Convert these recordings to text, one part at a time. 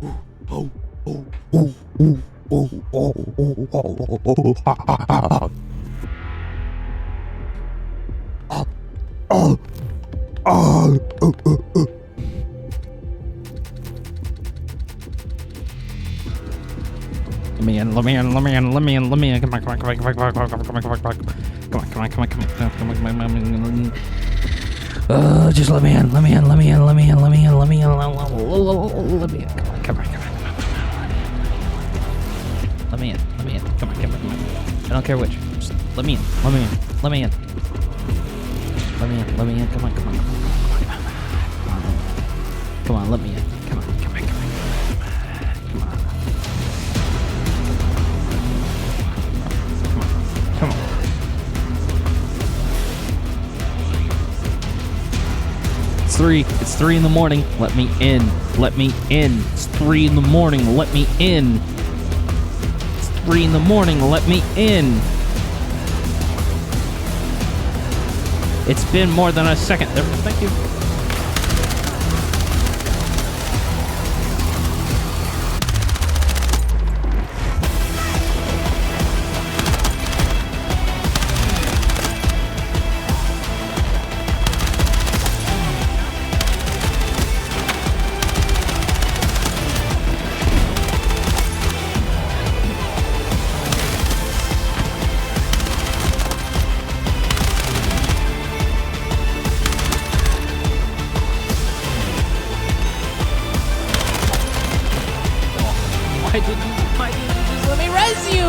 Let me in. Come on. Just let me in. Come on. Let me in. Come on. I don't care which. Just let me in. Come on. Come on, let me in. Come on. It's 3 in the morning. Let me in. It's 3 in the morning. Let me in. It's 3 in the morning. Let me in. It's been more than a second. Thank you. Why didn't you just let me res you?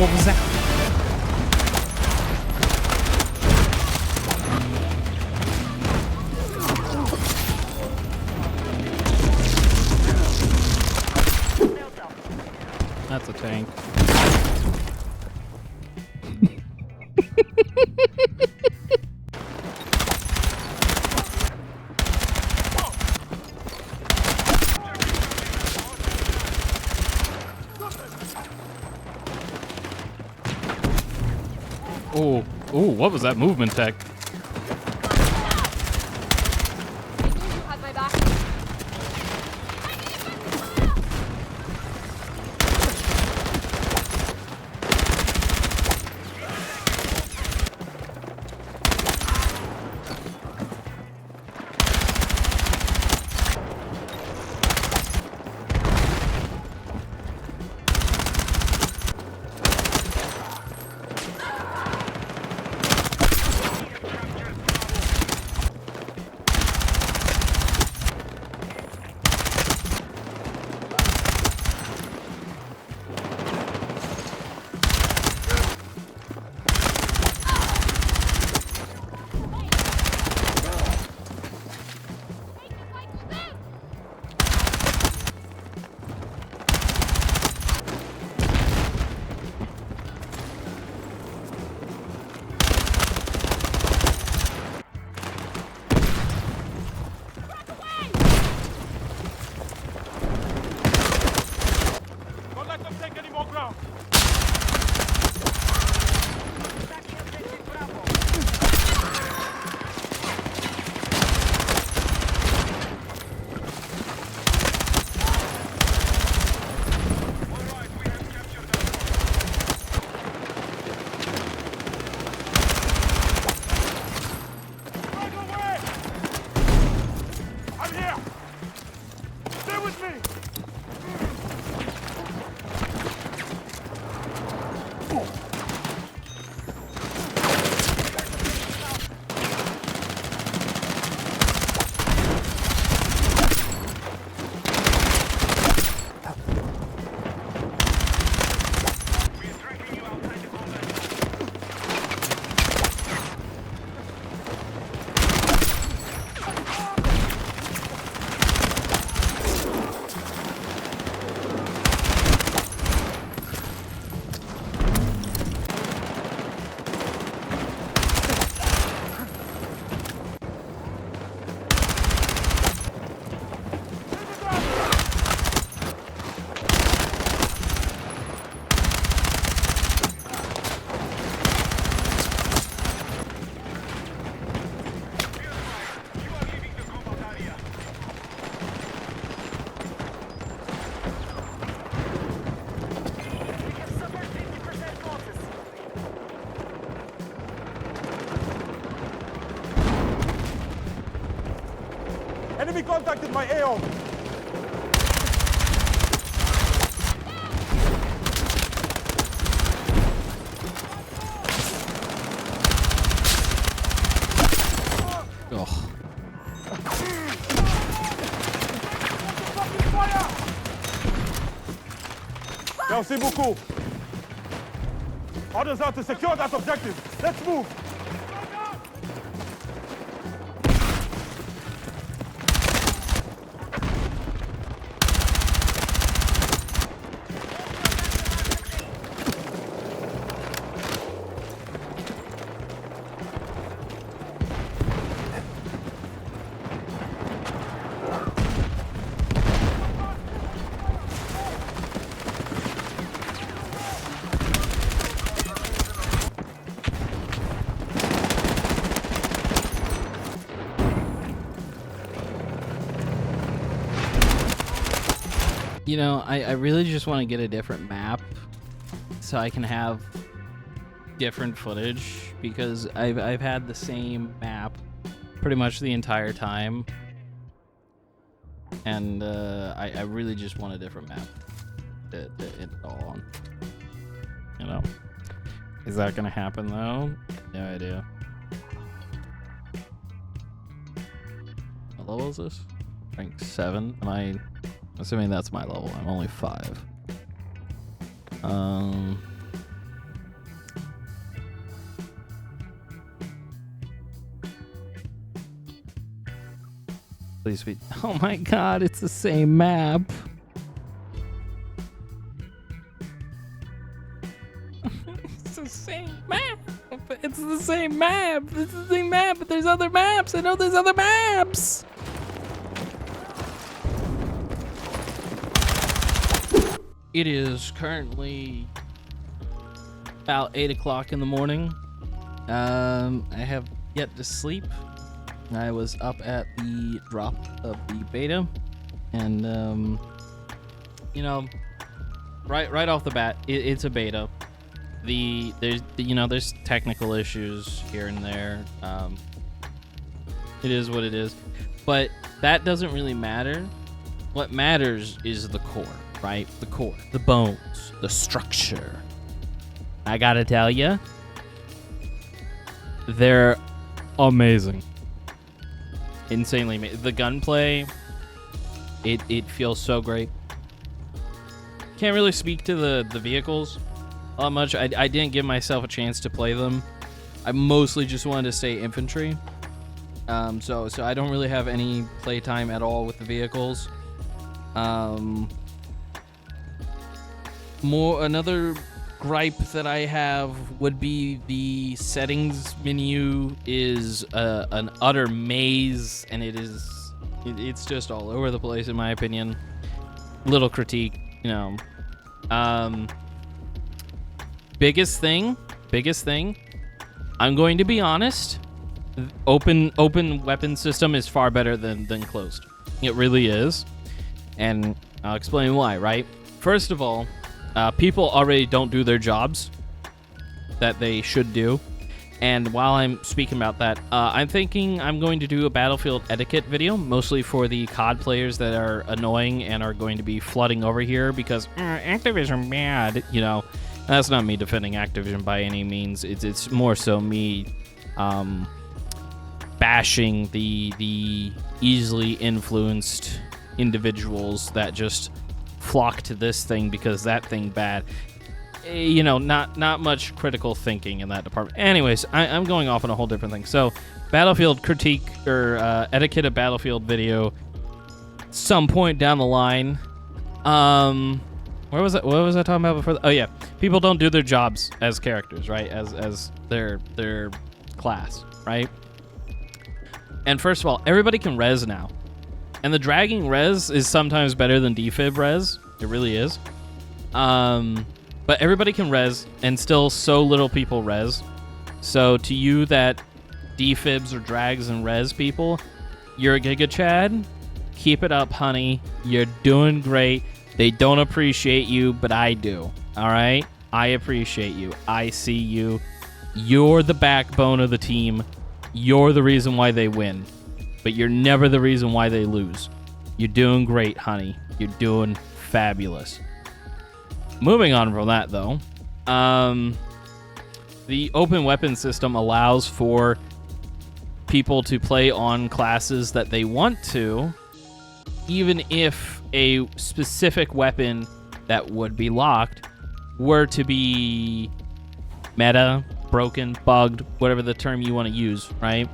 What was that? That's a tank. Oh, what was that movement tech? Enemy contacted my AO. Oh. Merci beaucoup. Orders out to secure that objective. Let's move. You know, I really just want to get a different map so I can have different footage, because I've had the same map pretty much the entire time, and I really just want a different map to hit it all on. You know, is that gonna happen though? No idea. What level is this? Rank 7. Am I? Assuming that's my level. I'm only 5. Please be. Oh my god, it's the same map. It's the same map. It's the same map. It's the same map, but there's other maps. I know there's other maps. It is currently about 8 o'clock in the morning. I have yet to sleep. I was up at the drop of the beta, and you know, right off the bat, it's a beta. There's technical issues here and there. It is what it is, but that doesn't really matter. What matters is the core. Right? The core, the bones, the structure. I gotta tell you, they're amazing. Insanely amazing. The gunplay, it feels so great. Can't really speak to the vehicles all that much. I didn't give myself a chance to play them. I mostly just wanted to stay infantry. So I don't really have any playtime at all with the vehicles. Another gripe that I have would be the settings menu is an utter maze, and it's just all over the place in my opinion. Little critique, you know. Biggest thing, I'm going to be honest, open weapon system is far better than closed. It really is, and I'll explain why, right? First of all, people already don't do their jobs that they should do. And while I'm speaking about that, I'm thinking I'm going to do a Battlefield etiquette video, mostly for the COD players that are annoying and are going to be flooding over here because Activision bad. You know, that's not me defending Activision by any means. It's more so me bashing the easily influenced individuals that just flock to this thing because that thing bad. You know, not much critical thinking in that department. Anyways, I'm going off on a whole different thing. So, Battlefield critique or etiquette of Battlefield video, some point down the line. Where was it? What was I talking about before? Oh yeah, people don't do their jobs as characters, right? As their class, right? And first of all, everybody can res now. And the dragging res is sometimes better than defib res. It really is. But everybody can res, and still so little people res. So to you that defibs or drags and res people, you're a Giga Chad. Keep it up, honey. You're doing great. They don't appreciate you, but I do. All right? I appreciate you. I see you. You're the backbone of the team. You're the reason why they win. but you're never the reason why they lose. You're doing great, honey. You're doing fabulous. Moving on from that, though, the open weapon system allows for people to play on classes that they want to, even if a specific weapon that would be locked were to be meta, broken, bugged, whatever the term you want to use, right?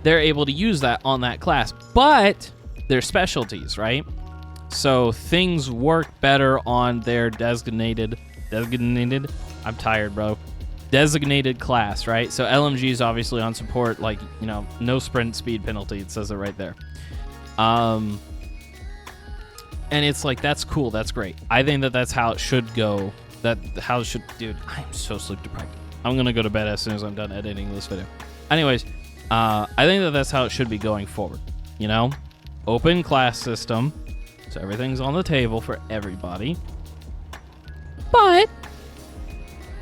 They're able to use that on that class, but they're specialties, right? So things work better on their designated, I'm tired, bro. Designated class, right? So LMG is obviously on support, like, you know, no sprint speed penalty. It says it right there. And it's like, that's cool. That's great. I think that that's how it should go. Dude, I am so sleep deprived. I'm going to go to bed as soon as I'm done editing this video. Anyways, I think that that's how it should be going forward. You know, open class system. So everything's on the table for everybody. But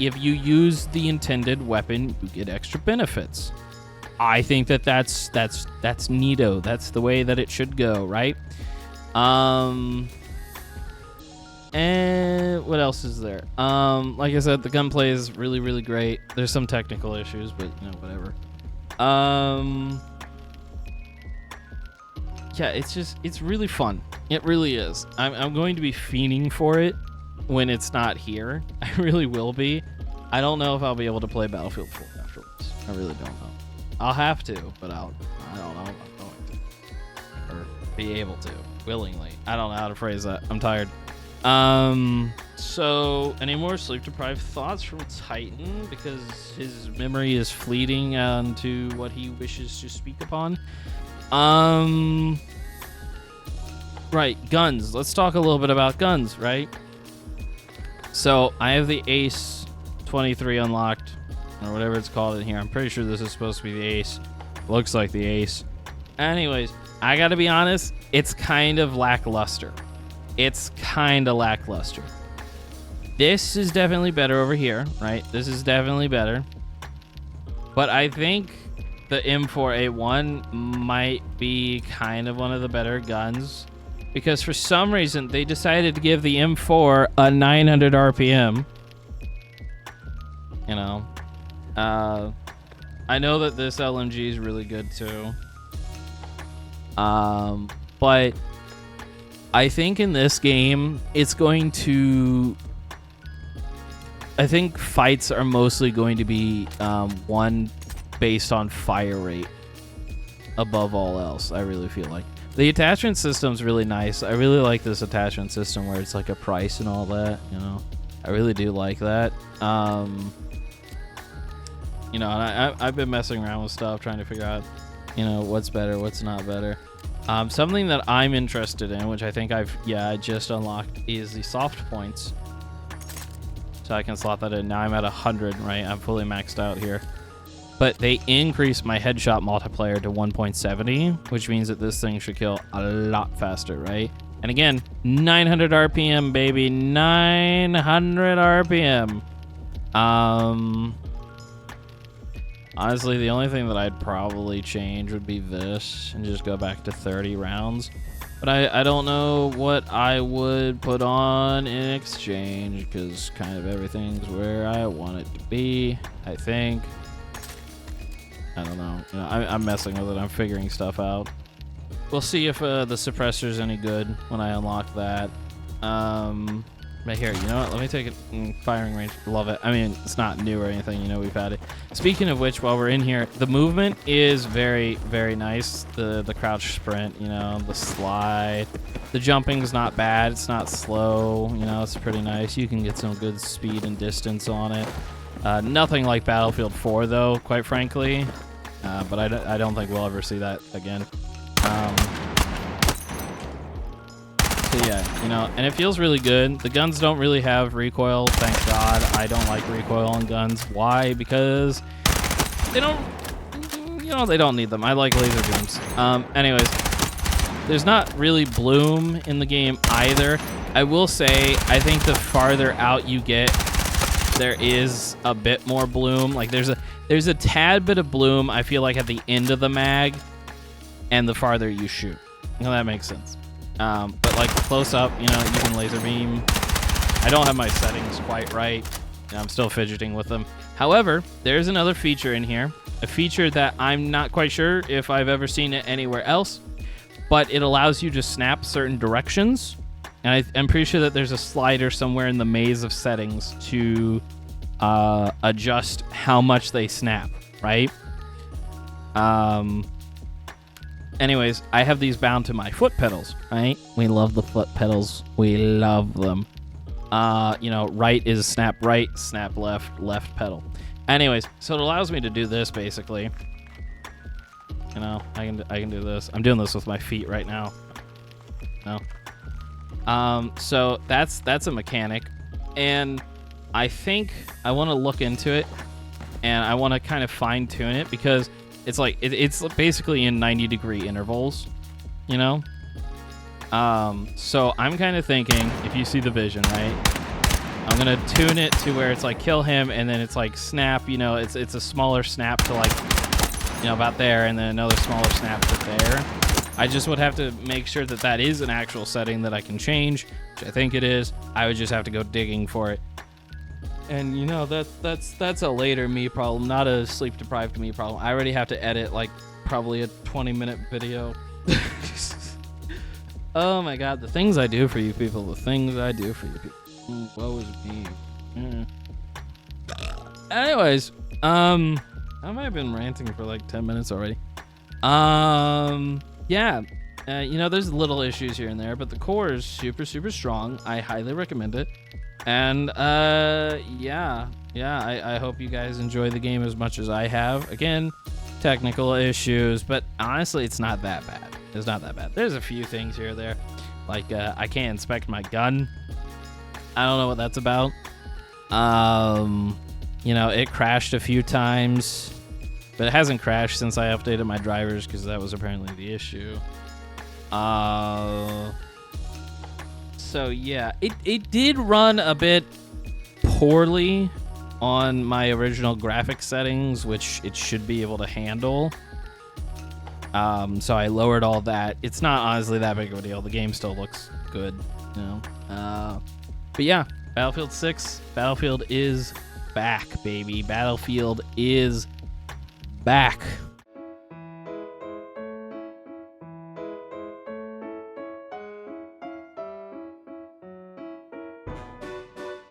if you use the intended weapon, you get extra benefits. I think that that's neato. That's the way that it should go, right? And what else is there? Like I said, the gunplay is really, really great. There's some technical issues, but you know, whatever. Yeah, it's really fun. It really is. I'm going to be fiending for it when it's not here. I really will be. I don't know if I'll be able to play Battlefield 4 afterwards. I really don't know. I'll have to, but I don't know if I'm going to. Or be able to, willingly. I don't know how to phrase that. I'm tired. So any more sleep deprived thoughts from Titan, because his memory is fleeting onto what he wishes to speak upon. Right, guns. Let's talk a little bit about guns, right? So I have the Ace 23 unlocked, or whatever it's called in here. I'm pretty sure this is supposed to be the Ace. Looks like the Ace. Anyways, I gotta be honest, it's kind of lackluster. This is definitely better over here, right? This is definitely better. But I think the M4A1 might be kind of one of the better guns, because for some reason they decided to give the M4 a 900 RPM. You know, I know that this LMG is really good too. But I think in this game, I think fights are mostly going to be one based on fire rate above all else. I really feel like the attachment system's really nice. I really like this attachment system where it's like a price and all that, you know. I really do like that. You know, and I've been messing around with stuff, trying to figure out, you know, what's better, what's not better. Something that I'm interested in, which I think I just unlocked, is the soft points. So I can slot that in. Now I'm at 100, right? I'm fully maxed out here. But they increased my headshot multiplier to 1.70, which means that this thing should kill a lot faster, right? And again, 900 RPM, baby. 900 RPM. Honestly, the only thing that I'd probably change would be this and just go back to 30 rounds. But I don't know what I would put on in exchange, because kind of everything's where I want it to be, I think. I don't know. You know, I'm messing with it. I'm figuring stuff out. We'll see if the suppressor's any good when I unlock that. Right here, you know what? Let me take it in firing range. Love it. I mean, it's not new or anything. You know, we've had it. Speaking of which, while we're in here, the movement is very, very nice. The crouch sprint, you know, the slide. The jumping's not bad. It's not slow. You know, it's pretty nice. You can get some good speed and distance on it. Nothing like Battlefield 4, though, quite frankly. But I don't think we'll ever see that again. So yeah, you know, and it feels really good. The guns don't really have recoil, thank God. I don't like recoil on guns. Why? Because they don't, you know, they don't need them. I like laser beams. Anyways, there's not really bloom in the game either. I will say, I think the farther out you get, there is a bit more bloom. Like there's a tad bit of bloom, I feel like, at the end of the mag. and the farther you shoot. Well, that makes sense. But like close up, you can laser beam. I don't have my settings quite right. I'm still fidgeting with them. However, there's another feature in here, a feature that I'm not quite sure if I've ever seen it anywhere else, but it allows you to snap certain directions. And I'm pretty sure that there's a slider somewhere in the maze of settings to adjust how much they snap, right? Anyways, I have these bound to my foot pedals, right? We love the foot pedals. We love them. Right is snap right, snap left, left pedal. Anyways, so it allows me to do this basically. I can do this. I'm doing this with my feet right now. So that's a mechanic, and I think I want to look into it, and I want to kind of fine tune it because it's like it's basically in 90-degree intervals, So I'm kind of thinking, if you see the vision, right? I'm gonna tune it to where it's like kill him, and then it's like snap. It's a smaller snap to like, about there, and then another smaller snap to there. I just would have to make sure that that is an actual setting that I can change, which I think it is. I would just have to go digging for it. And that's a later me problem, not a sleep deprived me problem. I already have to edit like probably a 20-minute video. Oh my god, the things I do for you people, the things I do for you people. Woe is me. Anyways, I might have been ranting for like 10 minutes already. Yeah. There's little issues here and there, but the core is super, super strong. I highly recommend it. And, yeah, I hope you guys enjoy the game as much as I have. Again, technical issues, but honestly, it's not that bad. It's not that bad. There's a few things here or there. Like, I can't inspect my gun. I don't know what that's about. It crashed a few times, but it hasn't crashed since I updated my drivers because that was apparently the issue. So yeah, it did run a bit poorly on my original graphics settings, which it should be able to handle. So I lowered all that. It's not honestly that big of a deal. The game still looks good, But yeah, Battlefield 6, Battlefield is back, baby. Battlefield is back.